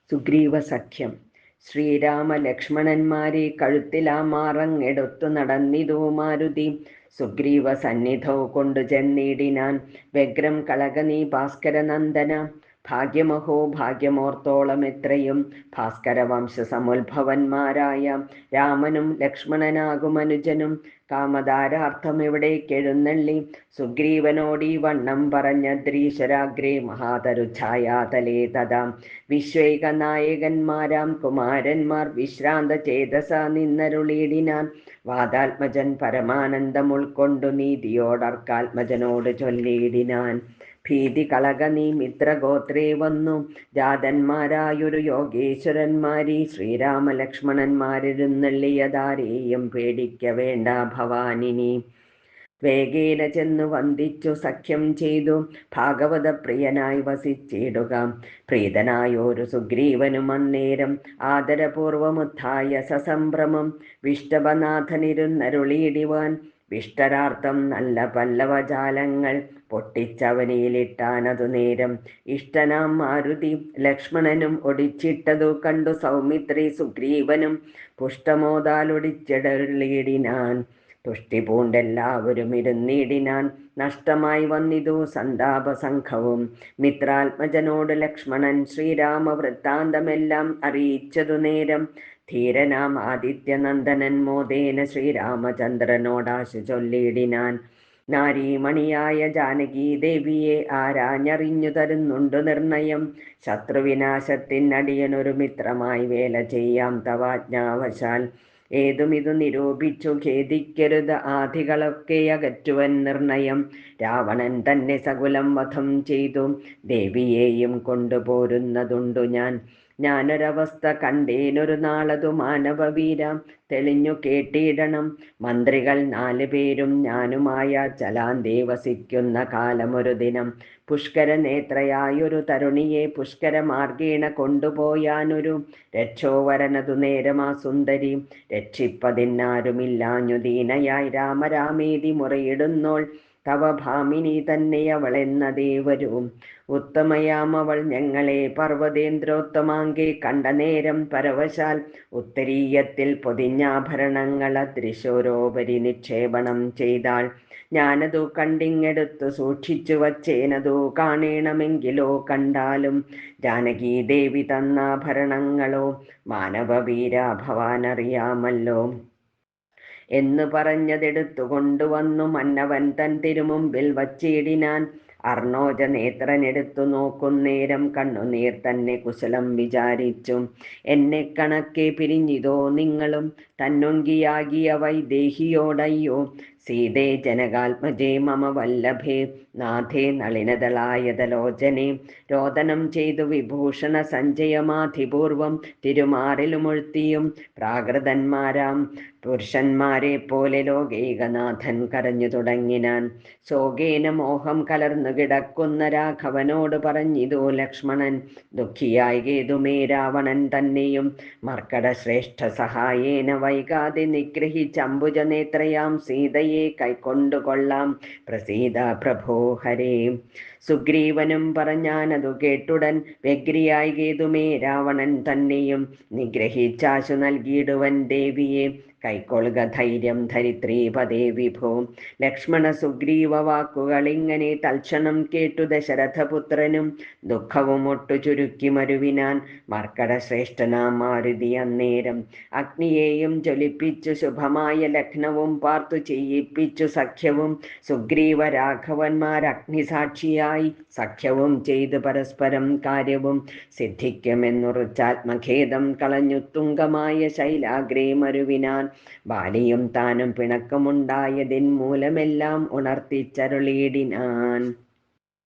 സുഗ്രീവ സഖ്യം. ശ്രീരാമ ലക്ഷ്മണന്മാരെ കഴുത്തിലാമാറങ്ങെടുത്തു നടന്നിതു മാരുതി. സുഗ്രീവ സന്നിധൗ കൊണ്ടു ചെന്നിടിനാൻ വ്യഗ്രം കളകനീ ഭാസ്കരനന്ദന. ഭാഗ്യമഹോ ഭാഗ്യമോർത്തോളം എത്രയും ഭാസ്കര വംശസമുത്ഭവന്മാരായ രാമനും ലക്ഷ്മണനാകുമനുജനും കാമധാരാർത്ഥം എവിടേക്കെഴുന്നള്ളി സുഗ്രീവനോടീ വണ്ണം പറഞ്ഞദ്രീശ്വരാഗ്രേ മഹാതരുഛായാതലേ തഥാ. വിശ്വൈക നായകന്മാരാം കുമാരന്മാർ വിശ്രാന്ത ചേതസ നിന്നരുളിയിടിനാൻ. വാദാത്മജൻ പരമാനന്ദം ഉൾക്കൊണ്ടു നീതിയോടർക്കാത്മജനോട് ചൊല്ലിയിടിനാൻ. ഭീതി കളക നീ മിത്രഗോത്രേ വന്നു ജാതന്മാരായൊരു യോഗേശ്വരന്മാരീ ശ്രീരാമ ലക്ഷ്മണന്മാരെഴുന്നള്ളിയതാരെയും പേടിക്ക വേണ്ട ഭവാനിനി. വേഗേന ചെന്നു വന്ദിച്ചു സഖ്യം ചെയ്തു ഭാഗവത പ്രിയനായി വസിച്ചിടുക. പ്രീതനായൊരു സുഗ്രീവനും അന്നേരം ആദരപൂർവമുത്ഥായ സസംഭ്രമം വിഷ്ടഭനാഥനിരുന്നരുളിയിടിവാൻ. വിഷ്ടരാർത്ഥം നല്ല പല്ലവജാലങ്ങൾ പൊട്ടിച്ചവനിയിലിട്ടാനതു നേരം. ഇഷ്ടനാം മാരുതി ലക്ഷ്മണനും ഒടിച്ചിട്ടതു കണ്ടു സൗമിത്രി സുഗ്രീവനും പുഷ്ടമോദാലൊടിച്ചിടലിടിനാൻ. തുഷ്ടി പൂണ്ടെല്ലാവരും ഇരുന്നിടിനാൻ. നഷ്ടമായി വന്നിതു സന്താപസംഘവും. മിത്രാത്മജനോട് ലക്ഷ്മണൻ ശ്രീരാമ വൃത്താന്തമെല്ലാം അറിയിച്ചതു നേരം. ധീരനാം ആദിത്യനന്ദനൻ മോദേന ശ്രീരാമചന്ദ്രനോടാശു ചൊല്ലിയിടിനാൻ. നാരീമണിയായ ജാനകീ ദേവിയെ ആരാഞ്ഞറിഞ്ഞു തരുന്നുണ്ടു നിർണയം. ശത്രുവിനാശത്തിനടിയനൊരു മിത്രമായി വേല ചെയ്യാം തവാജ്ഞാവശാൽ. ഏതുമിതു നിരൂപിച്ചു ഖേദിക്കരുത് ആധികളൊക്കെ അകറ്റുവൻ നിർണയം. രാവണൻ തന്നെ സകുലം വധം ചെയ്തു ദേവിയെയും കൊണ്ടുപോരുന്നതുണ്ടു ഞാൻ. ഞാനൊരവസ്ഥ കണ്ടേനൊരു നാളതു മാനവവീര തെളിഞ്ഞു കേട്ടിടണം. മന്ത്രികൾ 4 പേരും ഞാനുമായ ചലാന്തേ വസിക്കുന്ന കാലമൊരു ദിനം. പുഷ്കര നേത്രയായൊരു തരുണിയെ പുഷ്കര മാർഗേണ കൊണ്ടുപോയാനൊരു രക്ഷോവരനതു നേരമാ സുന്ദരി. രക്ഷിപ്പതിനാരുമില്ലാഞ്ഞു ദീനയായി രാമരാമേതി മുറയിടുന്നോൾ. തവ ഭാമിനി തന്നെ അവളെന്നതേ വരൂ. ഉത്തമയാമവൾ ഞങ്ങളെ പർവ്വതേന്ദ്രോത്തമാങ്കെ കണ്ട നേരം പരവശാൽ ഉത്തരീയത്തിൽ പൊതിഞ്ഞാഭരണങ്ങൾ അദൃശോരോപരി നിക്ഷേപണം ചെയ്താൾ. ഞാനതു കണ്ടിങ്ങെടുത്തു സൂക്ഷിച്ചു വച്ചേനതു കാണണമെങ്കിലോ കണ്ടാലും. ജാനകീ ദേവി തന്നാഭരണങ്ങളോ മാനവവീര ഭവാനറിയാമല്ലോ എന്നു പറഞ്ഞതെടുത്തു കൊണ്ടുവന്നു മന്നവൻ തൻ തിരുമുമ്പിൽ വച്ചിടിനാൻ. അർണോജ നേത്രനെടുത്തു നോക്കുന്നേരം കണ്ണുനീർ തന്നെ കുശലം വിചാരിച്ചു. എന്നെ കണക്കെ പിരിഞ്ഞിതോ നിങ്ങളും തന്നൊങ്കിയാകിയ വൈദേഹിയോടയ്യോ. സീതേ ജനകാത്മജേ മമ വല്ലഭേ നാഥേ നളിനദളായതലോചനെ. രോദനം ചെയ്തു വിഭൂഷണ സഞ്ജയമാധിപൂർവം തിരുമാറിലുമൊഴ്ത്തിയും പ്രാകൃതന്മാരാം പുരുഷന്മാരെ പോലെ ലോകൈകനാഥൻ കരഞ്ഞു തുടങ്ങിനാൻ. ശോകേന മോഹം കലർന്നു കിടക്കുന്ന രാഘവനോട് പറഞ്ഞിതു ലക്ഷ്മണൻ. ദുഃഖിയായി കേതുമേ രാവണൻ തന്നെയും മർക്കട ശ്രേഷ്ഠ സഹായേന വൈകാതെ നിഗ്രഹിച്ചംബുജനേത്രയാം സീതയെ കൈക്കൊണ്ടുകൊള്ളാം. പ്രസീത പ്രഭോ ഹരേ. സുഗ്രീവനും പറഞ്ഞാനതു കേട്ടുടൻ വ്യഗ്രിയായി കേതുമേ രാവണൻ തന്നെയും നിഗ്രഹിച്ചാശു നൽകിയിടുവൻ ദേവിയെ. കൈക്കൊള്ളുക ധൈര്യം ധരിത്രീപദേ വിഭോ. ലക്ഷ്മണ സുഗ്രീവ വാക്കുകളിങ്ങനെ തൽക്ഷണം കേട്ടു ദശരഥപുത്രനും ദുഃഖവും ഒട്ടു ചുരുക്കി മരുവിനാൻ. മർക്കട ശ്രേഷ്ഠനാം മാരുതി അന്നേരം അഗ്നിയെയും ജ്വലിപ്പിച്ചു ശുഭമായ ലഗ്നവും പാർത്തു ചെയ്യിപ്പിച്ചു സഖ്യവും. സുഗ്രീവ രാഘവന്മാരഗ്നിസാക്ഷിയായി സഖ്യവും ചെയ്തു പരസ്പരം കാര്യവും സിദ്ധിക്കുമെന്നുറച്ചാത്മഖേദം കളഞ്ഞു തുങ്കമായ ശൈലാഗ്രേ മരുവിനാൻ. ബാലിയും താനും പിണക്കമുണ്ടായതിൻ മൂലമെല്ലാം ഉണർത്തിച്ചരുളിയിടിനാൻ.